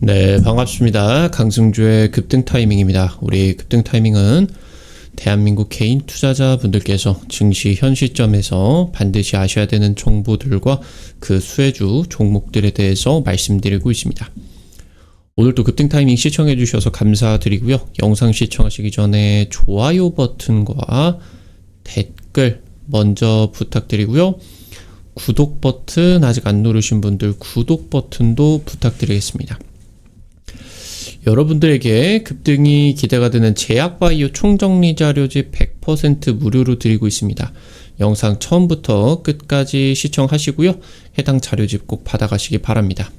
네, 반갑습니다. 강승주의 급등 타이밍입니다. 우리 급등 타이밍은 대한민국 개인 투자자분들께서 증시 현 시점에서 반드시 아셔야 되는 정보들과 그 수혜주 종목들에 대해서 말씀드리고 있습니다. 오늘도 급등 타이밍 시청해 주셔서 감사드리고요. 영상 시청하시기 전에 좋아요 버튼과 댓글 먼저 부탁드리고요. 구독 버튼 아직 안 누르신 분들 구독 버튼도 부탁드리겠습니다. 여러분들에게 급등이 기대가 되는 제약바이오 총정리 자료집 100% 무료로 드리고 있습니다. 영상 처음부터 끝까지 시청하시고요. 해당 자료집 꼭 받아가시기 바랍니다.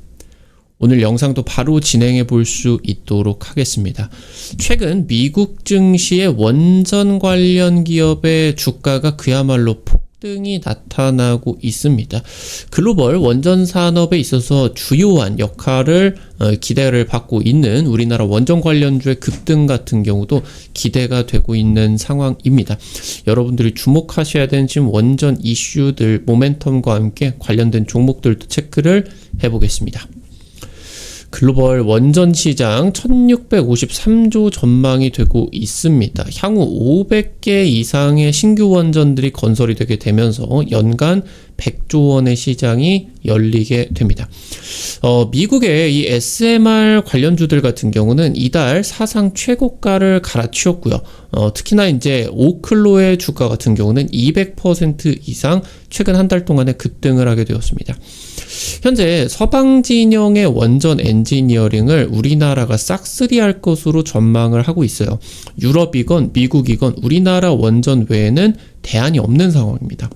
오늘 영상도 바로 진행해 볼 수 있도록 하겠습니다. 최근 미국 증시의 원전 관련 기업의 주가가 그야말로 폭등이 나타나고 있습니다. 글로벌 원전 산업에 있어서 주요한 역할을 기대를 받고 있는 우리나라 원전 관련주의 급등 같은 경우도 기대가 되고 있는 상황입니다. 여러분들이 주목하셔야 되는 지금 원전 이슈들 모멘텀과 함께 관련된 종목들도 체크를 해보겠습니다. 글로벌 원전 시장 1653조 전망이 되고 있습니다. 향후 500개 이상의 신규 원전들이 건설이 되게 되면서 연간 100조 원의 시장이 열리게 됩니다. 미국의 이 SMR 관련주들 같은 경우는 이달 사상 최고가를 갈아치웠고요. 특히나 이제 오클로의 주가 같은 경우는 200% 이상 최근 한 달 동안에 급등을 하게 되었습니다. 현재 서방 진영의 원전 엔지니어링을 우리나라가 싹쓸이할 것으로 전망을 하고 있어요. 유럽이건 미국이건 우리나라 원전 외에는 대안이 없는 상황입니다.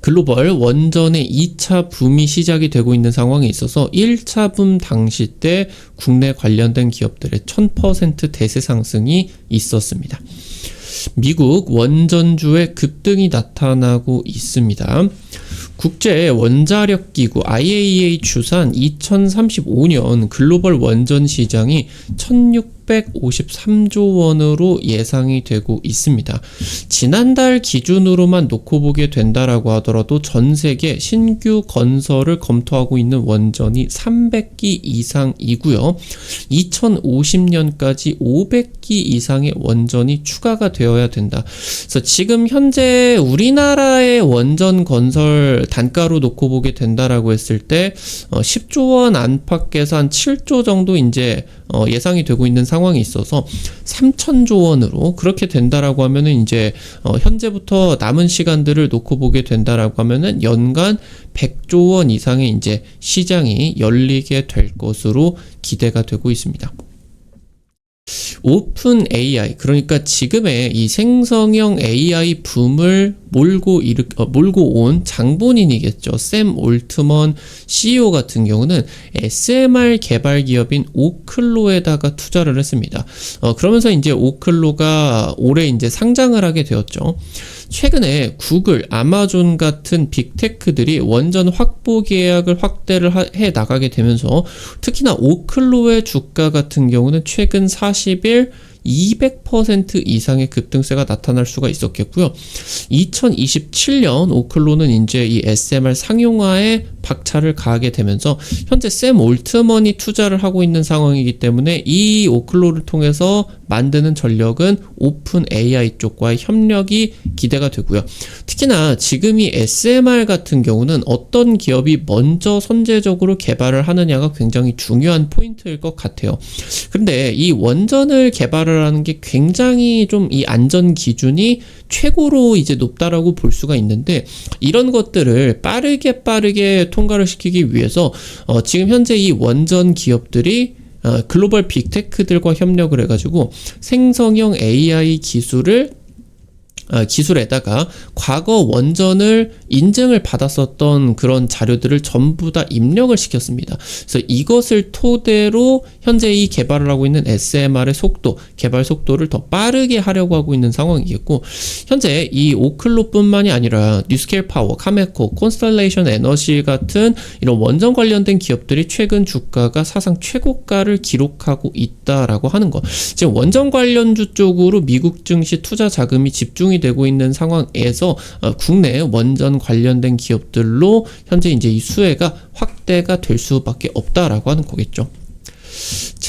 글로벌 원전의 2차 붐이 시작이 되고 있는 상황에 있어서 1차 붐 당시 때 국내 관련된 기업들의 1000% 대세 상승이 있었습니다. 미국 원전주의 급등이 나타나고 있습니다. 국제 원자력 기구 IAEA 추산 2035년 글로벌 원전 시장이 1653조 원으로 예상이 되고 있습니다. 지난달 기준으로만 놓고 보게 된다라고 하더라도 전 세계 신규 건설을 검토하고 있는 원전이 300기 이상이고요. 2050년까지 500기 이상의 원전이 추가가 되어야 된다. 그래서 지금 현재 우리나라의 원전 건설 단가로 놓고 보게 된다라고 했을 때 10조 원 안팎에서 한 7조 정도 이제 예상이 되고 있는 상황이 있어서 3천조 원으로 그렇게 된다라고 하면은 이제 현재부터 남은 시간들을 놓고 보게 된다라고 하면은 연간 100조 원 이상의 이제 시장이 열리게 될 것으로 기대가 되고 있습니다. 오픈 AI, 그러니까 지금의 이 생성형 AI 붐을 몰고 온 장본인이겠죠. 샘 올트먼 CEO 같은 경우는 SMR 개발 기업인 오클로에다가 투자를 했습니다. 그러면서 이제 오클로가 올해 이제 상장을 하게 되었죠. 최근에 구글, 아마존 같은 빅테크들이 원전 확보 계약을 확대를 해 나가게 되면서 특히나 오클로의 주가 같은 경우는 최근 40일 200% 이상의 급등세가 나타날 수가 있었겠고요. 2027년 오클로는 이제 이 SMR 상용화에 박차를 가하게 되면서 현재 샘 올트먼이 투자를 하고 있는 상황이기 때문에 이 오클로를 통해서 만드는 전력은 오픈 AI 쪽과의 협력이 기대가 되고요. 특히나 지금 이 SMR 같은 경우는 어떤 기업이 먼저 선제적으로 개발을 하느냐가 굉장히 중요한 포인트일 것 같아요. 그런데 이 원전을 개발을 하는 게 굉장히 좀 이 안전 기준이 최고로 이제 높다라고 볼 수가 있는데 이런 것들을 빠르게 통과를 시키기 위해서 지금 현재 이 원전 기업들이 글로벌 빅테크들과 협력을 해가지고 생성형 AI 기술에다가 과거 원전을 인증을 받았었던 그런 자료들을 전부 다 입력을 시켰습니다. 그래서 이것을 토대로 현재 이 개발을 하고 있는 SMR의 개발 속도를 더 빠르게 하려고 하고 있는 상황이겠고, 현재 이 오클로뿐만이 아니라 뉴스케일 파워, 카메코, 콘스텔레이션 에너지 같은 이런 원전 관련된 기업들이 최근 주가가 사상 최고가를 기록하고 있다라고 하는 거. 지금 원전 관련주 쪽으로 미국 증시 투자 자금이 집중이 되고 있는 상황에서 국내 원전 관련된 기업들로 현재 이제 이 수혜가 확대가 될 수밖에 없다라고 하는 거겠죠.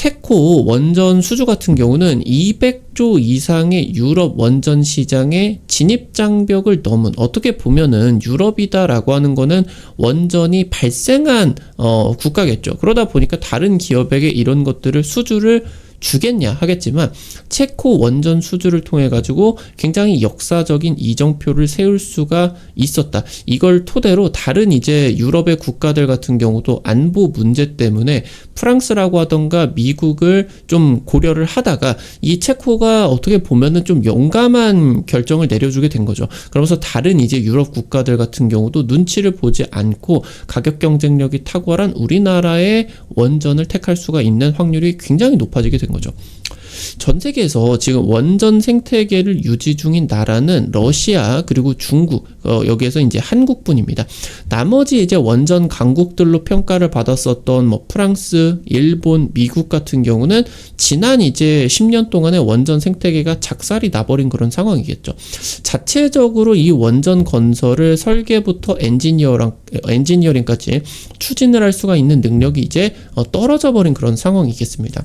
체코 원전 수주 같은 경우는 200조 이상의 유럽 원전 시장의 진입 장벽을 넘은, 어떻게 보면은 유럽이다라고 하는 거는 원전이 발생한 국가겠죠. 그러다 보니까 다른 기업에게 이런 것들을 수주를 주겠냐 하겠지만, 체코 원전 수주를 통해 가지고 굉장히 역사적인 이정표를 세울 수가 있었다. 이걸 토대로 다른 이제 유럽의 국가들 같은 경우도 안보 문제 때문에 프랑스라고 하던가 미국을 좀 고려를 하다가 이 체코가 어떻게 보면은 좀 용감한 결정을 내려주게 된 거죠. 그러면서 다른 이제 유럽 국가들 같은 경우도 눈치를 보지 않고 가격 경쟁력이 탁월한 우리나라의 원전을 택할 수가 있는 확률이 굉장히 높아지게 된 거죠. 전 세계에서 지금 원전 생태계를 유지 중인 나라는 러시아 그리고 중국, 여기에서 이제 한국뿐입니다. 나머지 이제 원전 강국들로 평가를 받았었던 뭐 프랑스, 일본, 미국 같은 경우는 지난 이제 10년 동안의 원전 생태계가 작살이 나버린 그런 상황이겠죠. 자체적으로 이 원전 건설을 설계부터 엔지니어링까지 추진을 할 수가 있는 능력이 이제 떨어져 버린 그런 상황이겠습니다.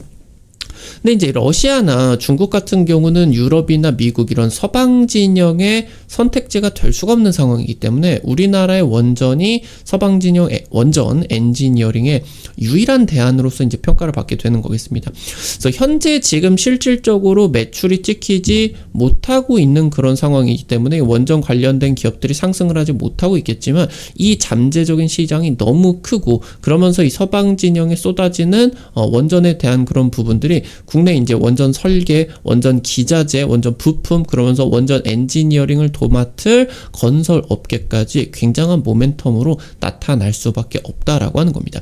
근데 이제 러시아나 중국 같은 경우는 유럽이나 미국 이런 서방 진영의 선택지가 될 수가 없는 상황이기 때문에 우리나라의 원전이 서방 진영 원전 엔지니어링의 유일한 대안으로서 이제 평가를 받게 되는 거겠습니다. 그래서 현재 지금 실질적으로 매출이 찍히지 못하고 있는 그런 상황이기 때문에 원전 관련된 기업들이 상승을 하지 못하고 있겠지만, 이 잠재적인 시장이 너무 크고 그러면서 이 서방 진영에 쏟아지는 원전에 대한 그런 부분들이 국내 이제 원전 설계, 원전 기자재, 원전 부품, 그러면서 원전 엔지니어링을 도맡을 건설 업계까지 굉장한 모멘텀으로 나타날 수밖에 없다라고 하는 겁니다.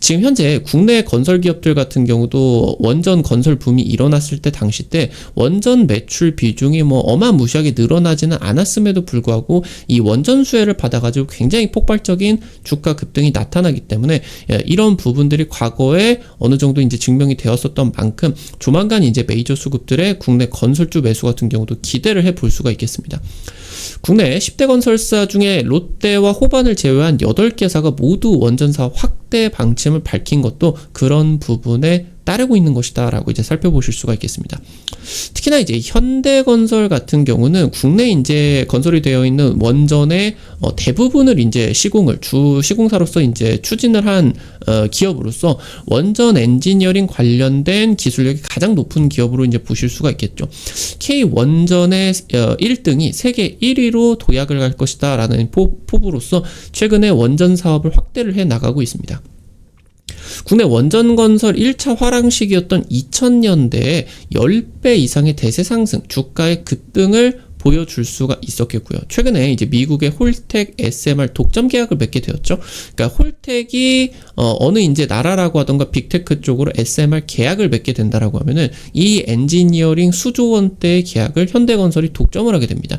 지금 현재 국내 건설 기업들 같은 경우도 원전 건설 붐이 일어났을 때 당시 때 원전 매출 비중이 뭐 어마무시하게 늘어나지는 않았음에도 불구하고 이 원전 수혜를 받아가지고 굉장히 폭발적인 주가 급등이 나타나기 때문에 이런 부분들이 과거에 어느 정도 이제 증명이 되었었던 만큼 조만간 이제 메이저 수급들의 국내 건설주 매수 같은 경우도 기대를 해볼 수가 있겠습니다. 국내 10대 건설사 중에 롯데와 호반을 제외한 8개사가 모두 원전사 확대 방침을 밝힌 것도 그런 부분에 따르고 있는 것이다 라고 이제 살펴보실 수가 있겠습니다. 특히나 이제 현대건설 같은 경우는 국내 이제 건설이 되어 있는 원전의 대부분을 이제 주 시공사로서 이제 추진을 한 기업으로서 원전 엔지니어링 관련된 기술력이 가장 높은 기업으로 이제 보실 수가 있겠죠. K 원전의 1등이 세계 1위로 도약을 할 것이다 라는 포부로서 최근에 원전 사업을 확대를 해 나가고 있습니다. 국내 원전 건설 1차 화랑 시기였던 2000년대에 10배 이상의 대세 상승, 주가의 급등을 보여줄 수가 있었겠고요. 최근에 이제 미국의 홀텍 SMR 독점 계약을 맺게 되었죠. 그러니까 홀텍이 어느 이제 나라라고 하던가 빅테크 쪽으로 SMR 계약을 맺게 된다라고 하면은 이 엔지니어링 수조 원대의 계약을 현대건설이 독점을 하게 됩니다.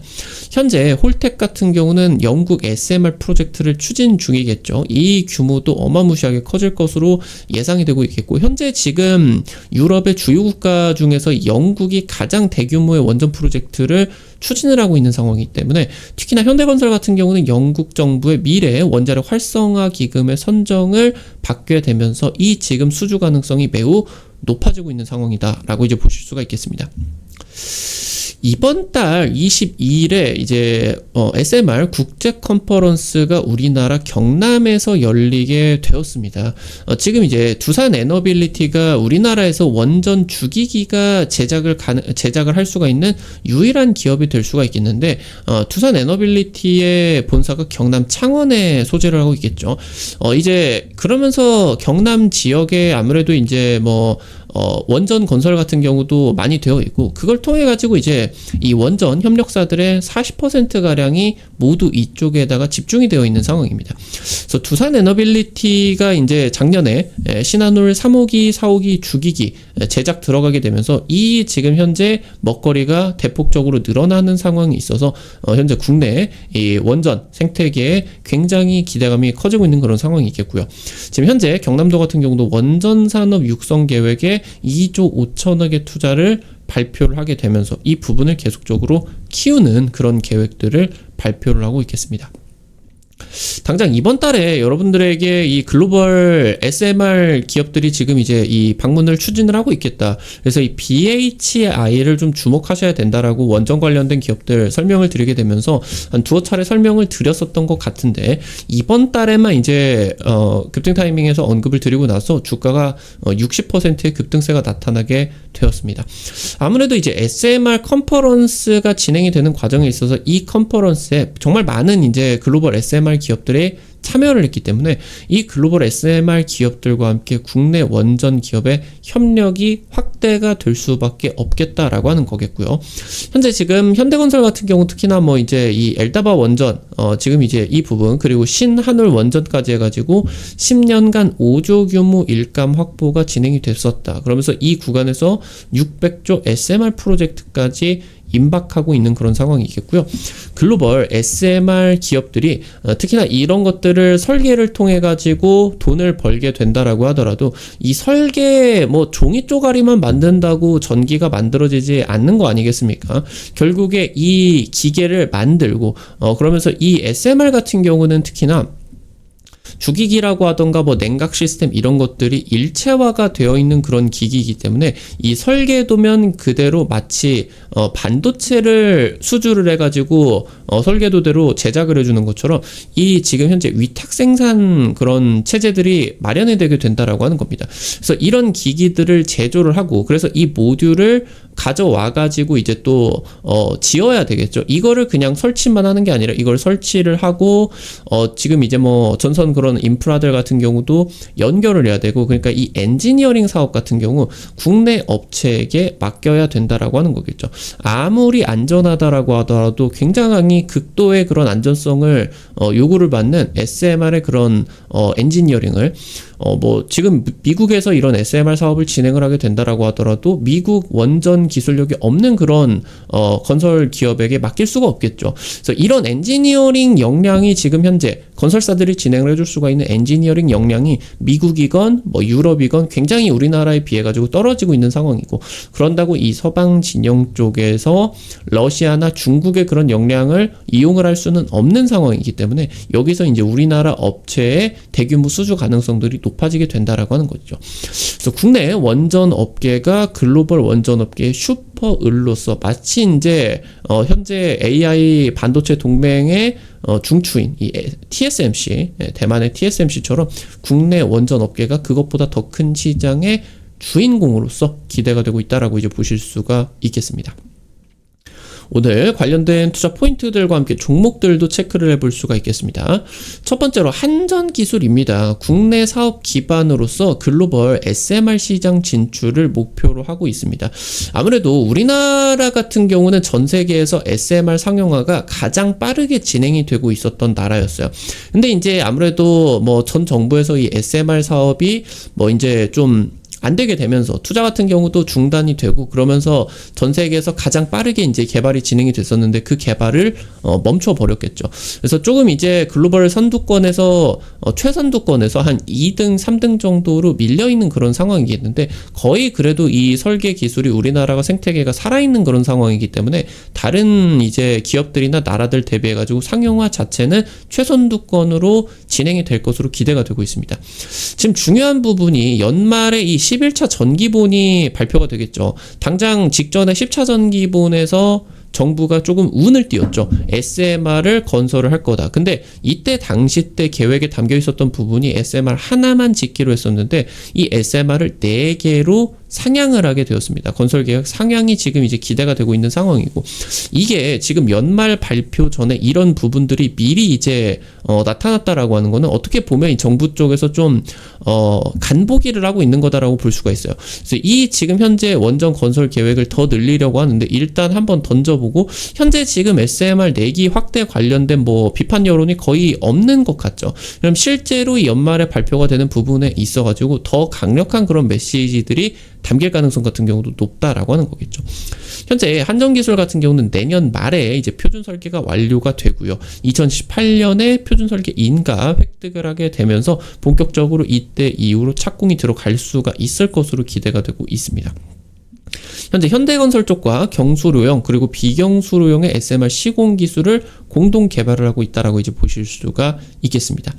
현재 홀텍 같은 경우는 영국 SMR 프로젝트를 추진 중이겠죠. 이 규모도 어마무시하게 커질 것으로 예상이 되고 있겠고, 현재 지금 유럽의 주요 국가 중에서 영국이 가장 대규모의 원전 프로젝트를 추진을 하고 있는 상황이기 때문에, 특히나 현대건설 같은 경우는 영국 정부의 미래 원자력 활성화 기금의 선정을 받게 되면서 이 지금 수주 가능성이 매우 높아지고 있는 상황이다라고 이제 보실 수가 있겠습니다. 이번 달 22일에 이제 SMR 국제 컨퍼런스가 우리나라 경남에서 열리게 되었습니다. 지금 이제 두산 에너빌리티가 우리나라에서 원전 주기기가 제작을 할 수가 있는 유일한 기업이 될 수가 있겠는데, 두산 에너빌리티의 본사가 경남 창원에 소재를 하고 있겠죠. 이제 그러면서 경남 지역에 아무래도 이제 원전 건설 같은 경우도 많이 되어 있고, 그걸 통해 가지고 이제 이 원전 협력사들의 40%가량이 모두 이쪽에다가 집중이 되어 있는 상황입니다. 그래서 두산 에너빌리티가 이제 작년에 신한울 3호기, 4호기 주기기 제작 들어가게 되면서 이 지금 현재 먹거리가 대폭적으로 늘어나는 상황이 있어서 현재 국내 이 원전 생태계에 굉장히 기대감이 커지고 있는 그런 상황이 있겠고요. 지금 현재 경남도 같은 경우도 원전 산업 육성 계획에 2조 5천억의 투자를 발표를 하게 되면서 이 부분을 계속적으로 키우는 그런 계획들을 발표를 하고 있겠습니다. 당장 이번 달에 여러분들에게 이 글로벌 SMR 기업들이 지금 이제 이 방문을 추진을 하고 있겠다. 그래서 이 BHI를 좀 주목하셔야 된다라고 원전 관련된 기업들 설명을 드리게 되면서 한 두어 차례 설명을 드렸었던 것 같은데, 이번 달에만 이제 급등 타이밍에서 언급을 드리고 나서 주가가 60%의 급등세가 나타나게 되었습니다. 아무래도 이제 SMR 컨퍼런스가 진행이 되는 과정에 있어서 이 컨퍼런스에 정말 많은 이제 글로벌 SMR 기업들이 참여를 했기 때문에 이 글로벌 SMR 기업들과 함께 국내 원전 기업의 협력이 확대가 될 수밖에 없겠다라고 하는 거겠고요. 현재 지금 현대건설 같은 경우 특히나 뭐 이제 이 엘다바 원전 지금 이제 이 부분, 그리고 신한울 원전까지 해가지고 10년간 5조 규모 일감 확보가 진행이 됐었다. 그러면서 이 구간에서 600조 SMR 프로젝트까지 임박하고 있는 그런 상황이겠고요. 글로벌 SMR 기업들이 특히나 이런 것들을 설계를 통해 가지고 돈을 벌게 된다라고 하더라도, 이 설계 뭐 종이 쪼가리만 만든다고 전기가 만들어지지 않는 거 아니겠습니까? 결국에 이 기계를 만들고 그러면서 이 SMR 같은 경우는 특히나 주기기라고 하던가 뭐 냉각 시스템 이런 것들이 일체화가 되어 있는 그런 기기이기 때문에 이 설계도면 그대로 마치 반도체를 수주를 해가지고 설계도대로 제작을 해주는 것처럼 이 지금 현재 위탁 생산 그런 체제들이 마련이 되게 된다라고 하는 겁니다. 그래서 이런 기기들을 제조를 하고, 그래서 이 모듈을 가져와 가지고 이제 또 지어야 되겠죠. 이거를 그냥 설치만 하는 게 아니라 이걸 설치를 하고 지금 이제 뭐 전선 그런 인프라들 같은 경우도 연결을 해야 되고, 그러니까 이 엔지니어링 사업 같은 경우 국내 업체에게 맡겨야 된다라고 하는 거겠죠. 아무리 안전하다라고 하더라도 굉장히 극도의 그런 안전성을 요구를 받는 SMR의 그런 엔지니어링을 뭐 지금 미국에서 이런 SMR 사업을 진행을 하게 된다라고 하더라도 미국 원전 기술력이 없는 그런 건설 기업에게 맡길 수가 없겠죠. 그래서 이런 엔지니어링 역량이 지금 현재 건설사들이 진행을 해줄 수가 있는 엔지니어링 역량이 미국이건 뭐 유럽이건 굉장히 우리나라에 비해 가지고 떨어지고 있는 상황이고, 그런다고 이 서방 진영 쪽에서 러시아나 중국의 그런 역량을 이용을 할 수는 없는 상황이기 때문에 여기서 이제 우리나라 업체의 대규모 수주 가능성들이 높아지게 된다라고 하는 거죠. 그래서 국내 원전 업계가 글로벌 원전 업계의 슈퍼을로서 마치 이제 현재 AI 반도체 동맹의 중추인 이 TSMC, 대만의 TSMC처럼 국내 원전 업계가 그것보다 더 큰 시장의 주인공으로서 기대가 되고 있다라고 이제 보실 수가 있겠습니다. 오늘 관련된 투자 포인트들과 함께 종목들도 체크를 해볼 수가 있겠습니다. 첫 번째로 한전기술입니다. 국내 사업 기반으로서 글로벌 SMR 시장 진출을 목표로 하고 있습니다. 아무래도 우리나라 같은 경우는 전 세계에서 SMR 상용화가 가장 빠르게 진행이 되고 있었던 나라였어요. 근데 이제 아무래도 뭐 전 정부에서 이 SMR 사업이 뭐 이제 좀 안 되게 되면서 투자 같은 경우도 중단이 되고, 그러면서 전 세계에서 가장 빠르게 이제 개발이 진행이 됐었는데 그 개발을 멈춰 버렸겠죠. 그래서 조금 이제 글로벌 선두권에서 최선두권에서 한 2등, 3등 정도로 밀려 있는 그런 상황이겠는데, 거의 그래도 이 설계 기술이 우리나라가 생태계가 살아있는 그런 상황이기 때문에 다른 이제 기업들이나 나라들 대비해 가지고 상용화 자체는 최선두권으로 진행이 될 것으로 기대가 되고 있습니다. 지금 중요한 부분이 연말에 이 11차 전기본이 발표가 되겠죠. 당장 직전에 10차 전기본에서 정부가 조금 운을 띄웠죠. SMR을 건설을 할 거다. 근데 이때 당시 때 계획에 담겨 있었던 부분이 SMR 하나만 짓기로 했었는데 이 SMR을 4개로 상향을 하게 되었습니다. 건설 계획 상향이 지금 이제 기대가 되고 있는 상황이고, 이게 지금 연말 발표 전에 이런 부분들이 미리 이제 나타났다라고 하는 거는 어떻게 보면 이 정부 쪽에서 좀 간보기를 하고 있는 거다라고 볼 수가 있어요. 그래서 이 지금 현재 원전 건설 계획을 더 늘리려고 하는데 일단 한번 던져보고, 현재 지금 SMR 내기 확대 관련된 뭐 비판 여론이 거의 없는 것 같죠. 그럼 실제로 이 연말에 발표가 되는 부분에 있어가지고 더 강력한 그런 메시지들이 담길 가능성 같은 경우도 높다라고 하는 거겠죠. 현재 한전기술 같은 경우는 내년 말에 이제 표준 설계가 완료가 되고요. 2018년에 표준 설계 인가 획득을 하게 되면서 본격적으로 이때 이후로 착공이 들어갈 수가 있을 것으로 기대가 되고 있습니다. 현재 현대건설 쪽과 경수로용 그리고 비경수로용의 SMR 시공 기술을 공동 개발을 하고 있다라고 이제 보실 수가 있겠습니다.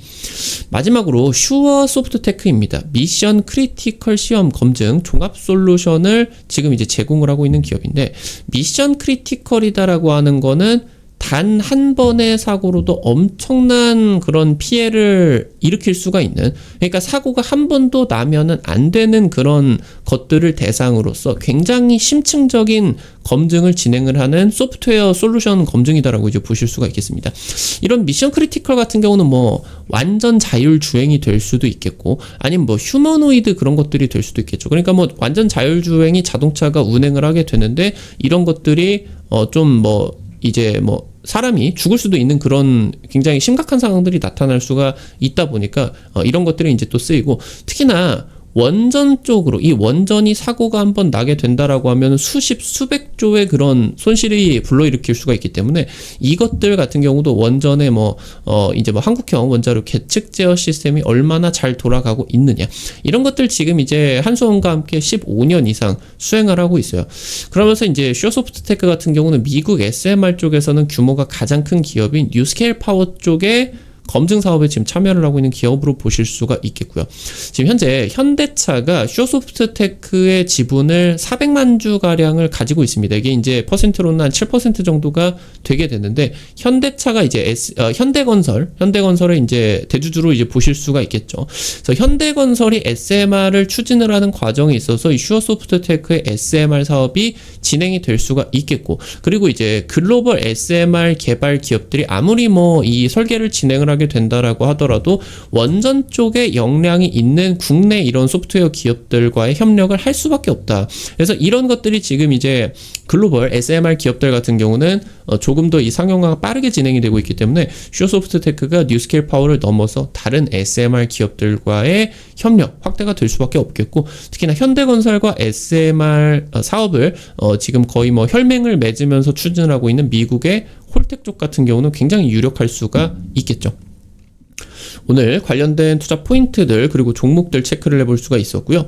마지막으로 슈어 소프트테크입니다. 미션 크리티컬 시험 검증 종합 솔루션을 지금 이제 제공을 하고 있는 기업인데, 미션 크리티컬이다라고 하는 거는 단 한 번의 사고로도 엄청난 그런 피해를 일으킬 수가 있는, 그러니까 사고가 한 번도 나면은 안 되는 그런 것들을 대상으로서 굉장히 심층적인 검증을 진행을 하는 소프트웨어 솔루션 검증이다라고 이제 보실 수가 있겠습니다. 이런 미션 크리티컬 같은 경우는 뭐 완전 자율 주행이 될 수도 있겠고, 아니면 뭐 휴머노이드 그런 것들이 될 수도 있겠죠. 그러니까 뭐 완전 자율 주행이 자동차가 운행을 하게 되는데, 이런 것들이 좀 뭐 이제 뭐 사람이 죽을 수도 있는 그런 굉장히 심각한 상황들이 나타날 수가 있다 보니까 이런 것들이 이제 또 쓰이고, 특히나 원전 쪽으로 이 원전이 사고가 한번 나게 된다라고 하면 수십 수백 조의 그런 손실이 불러일으킬 수가 있기 때문에, 이것들 같은 경우도 원전의 이제 한국형 원자로 계측 제어 시스템이 얼마나 잘 돌아가고 있느냐, 이런 것들 지금 이제 한수원과 함께 15년 이상 수행을 하고 있어요. 그러면서 이제 슈어소프트테크 같은 경우는 미국 SMR 쪽에서는 규모가 가장 큰 기업인 뉴스케일 파워 쪽에 검증 사업에 지금 참여를 하고 있는 기업으로 보실 수가 있겠고요. 지금 현재 현대차가 슈어소프트테크의 지분을 400만 주 가량을 가지고 있습니다. 이게 이제 퍼센트로는 한 7% 정도가 되게 되는데, 현대차가 이제 현대건설의 이제 대주주로 이제 보실 수가 있겠죠. 그래서 현대건설이 SMR을 추진을 하는 과정에 있어서 이 슈어소프트테크의 SMR 사업이 진행이 될 수가 있겠고, 그리고 이제 글로벌 SMR 개발 기업들이 아무리 이 설계를 진행을 하게 된다라고 하더라도 원전 쪽에 역량이 있는 국내 이런 소프트웨어 기업들과의 협력을 할 수밖에 없다. 그래서 이런 것들이 지금 이제 글로벌 SMR 기업들 같은 경우는 조금 더 이 상용화가 빠르게 진행이 되고 있기 때문에, 슈어소프트테크가 뉴스케일 파워를 넘어서 다른 SMR 기업들과의 협력 확대가 될 수밖에 없겠고, 특히나 현대건설과 SMR 사업을 지금 거의 혈맹을 맺으면서 추진하고 있는 미국의 홀텍 쪽 같은 경우는 굉장히 유력할 수가 있겠죠. 오늘 관련된 투자 포인트들 그리고 종목들 체크를 해볼 수가 있었고요.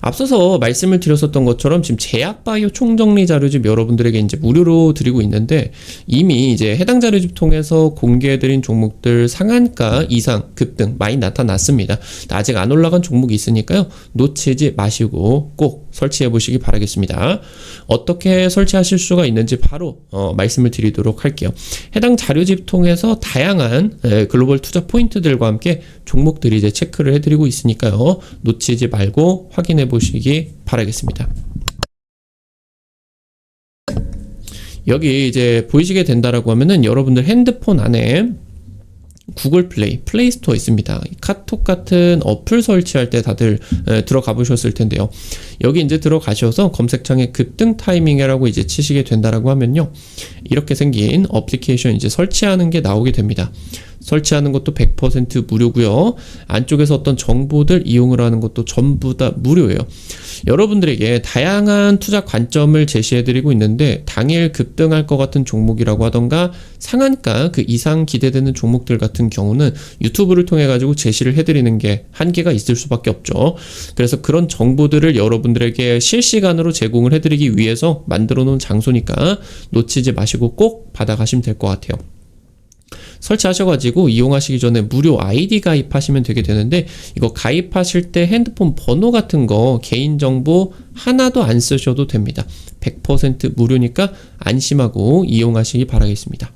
앞서서 말씀을 드렸었던 것처럼 지금 제약바이오 총정리 자료집 여러분들에게 이제 무료로 드리고 있는데, 이미 이제 해당 자료집 통해서 공개해드린 종목들 상한가 이상 급등 많이 나타났습니다. 아직 안 올라간 종목이 있으니까요, 놓치지 마시고 꼭 설치해 보시기 바라겠습니다. 어떻게 설치하실 수가 있는지 바로 말씀을 드리도록 할게요. 해당 자료집 통해서 다양한 글로벌 투자 포인트들과 함께 종목들이 이제 체크를 해드리고 있으니까요, 놓치지 말고 확인해 보시기 바라겠습니다. 여기 이제 보이시게 된다라고 하면은 여러분들 핸드폰 안에 구글 플레이 스토어 있습니다. 카톡 같은 어플 설치할 때 다들 들어가 보셨을 텐데요. 여기 이제 들어가셔서 검색창에 급등 타이밍이라고 이제 치시게 된다라고 하면요, 이렇게 생긴 어플리케이션 이제 설치하는 게 나오게 됩니다. 설치하는 것도 100% 무료고요. 안쪽에서 어떤 정보들 이용을 하는 것도 전부 다 무료예요. 여러분들에게 다양한 투자 관점을 제시해드리고 있는데, 당일 급등할 것 같은 종목이라고 하던가 상한가 그 이상 기대되는 종목들 같은 경우는 유튜브를 통해 가지고 제시를 해드리는 게 한계가 있을 수밖에 없죠. 그래서 그런 정보들을 여러분들에게 실시간으로 제공을 해드리기 위해서 만들어 놓은 장소니까 놓치지 마시고 꼭 받아가시면 될 것 같아요. 설치하셔가지고 이용하시기 전에 무료 아이디 가입하시면 되게 되는데, 이거 가입하실 때 핸드폰 번호 같은 거 개인정보 하나도 안 쓰셔도 됩니다. 100% 무료니까 안심하고 이용하시기 바라겠습니다.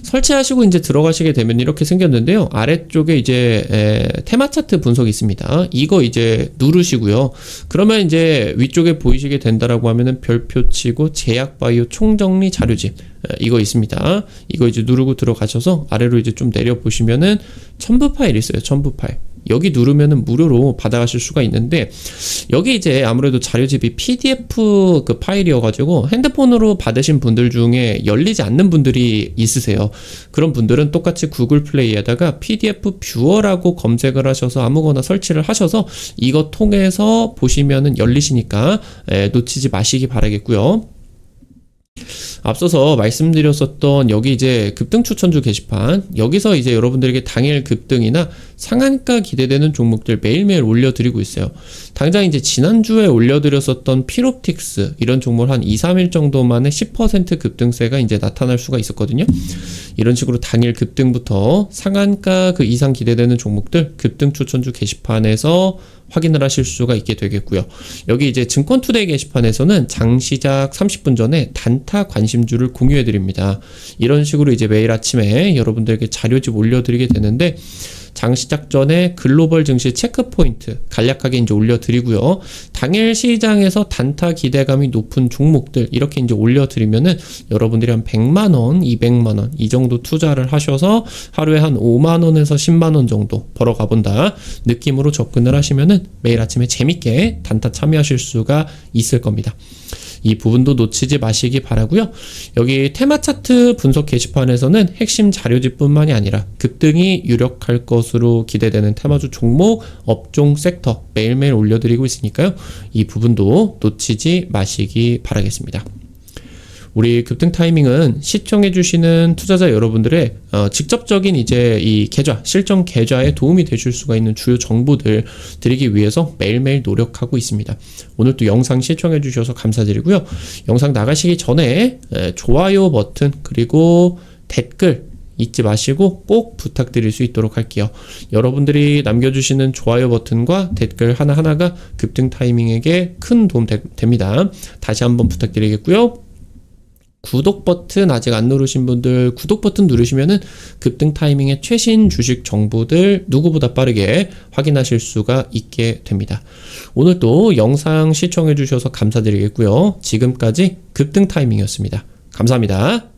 설치하시고 이제 들어가시게 되면 이렇게 생겼는데요. 아래쪽에 이제 테마 차트 분석이 있습니다. 이거 이제 누르시고요. 그러면 이제 위쪽에 보이시게 된다라고 하면은 별표 치고 제약바이오 총정리 자료집 이거 있습니다. 이거 이제 누르고 들어가셔서 아래로 이제 좀 내려 보시면은 첨부 파일이 있어요. 첨부 파일. 여기 누르면은 무료로 받아가실 수가 있는데, 여기 이제 아무래도 자료집이 PDF 그 파일이어가지고 핸드폰으로 받으신 분들 중에 열리지 않는 분들이 있으세요. 그런 분들은 똑같이 구글 플레이에다가 PDF 뷰어라고 검색을 하셔서 아무거나 설치를 하셔서 이거 통해서 보시면은 열리시니까 놓치지 마시기 바라겠고요. 앞서서 말씀드렸었던 여기 이제 급등 추천주 게시판, 여기서 이제 여러분들에게 당일 급등이나 상한가 기대되는 종목들 매일매일 올려드리고 있어요. 당장 이제 지난주에 올려드렸었던 필옵틱스 이런 종목 한 2, 3일 정도 만에 10% 급등세가 이제 나타날 수가 있었거든요. 이런 식으로 당일 급등부터 상한가 그 이상 기대되는 종목들 급등 추천주 게시판에서 확인을 하실 수가 있게 되겠고요. 여기 이제 증권투데이 게시판에서는 장 시작 30분 전에 단타 관심주를 공유해 드립니다. 이런 식으로 이제 매일 아침에 여러분들에게 자료집 올려드리게 되는데, 장 시작 전에 글로벌 증시 체크포인트 간략하게 이제 올려드리고요. 당일 시장에서 단타 기대감이 높은 종목들 이렇게 이제 올려드리면은 여러분들이 한 100만원, 200만원 이 정도 투자를 하셔서 하루에 한 5만원에서 10만원 정도 벌어 가본다 느낌으로 접근을 하시면은 매일 아침에 재밌게 단타 참여하실 수가 있을 겁니다. 이 부분도 놓치지 마시기 바라고요. 여기 테마 차트 분석 게시판에서는 핵심 자료집뿐만이 아니라 급등이 유력할 것으로 기대되는 테마주 종목, 업종, 섹터 매일매일 올려드리고 있으니까요. 이 부분도 놓치지 마시기 바라겠습니다. 우리 급등 타이밍은 시청해주시는 투자자 여러분들의 직접적인 이제 이 계좌, 실전 계좌에 도움이 되실 수가 있는 주요 정보들 드리기 위해서 매일매일 노력하고 있습니다. 오늘 또 영상 시청해주셔서 감사드리고요. 영상 나가시기 전에 좋아요 버튼 그리고 댓글 잊지 마시고 꼭 부탁드릴 수 있도록 할게요. 여러분들이 남겨주시는 좋아요 버튼과 댓글 하나하나가 급등 타이밍에게 큰 도움 됩니다. 다시 한번 부탁드리겠고요. 구독 버튼 아직 안 누르신 분들 구독 버튼 누르시면은 급등 타이밍의 최신 주식 정보들 누구보다 빠르게 확인하실 수가 있게 됩니다. 오늘도 영상 시청해 주셔서 감사드리겠고요. 지금까지 급등 타이밍이었습니다. 감사합니다.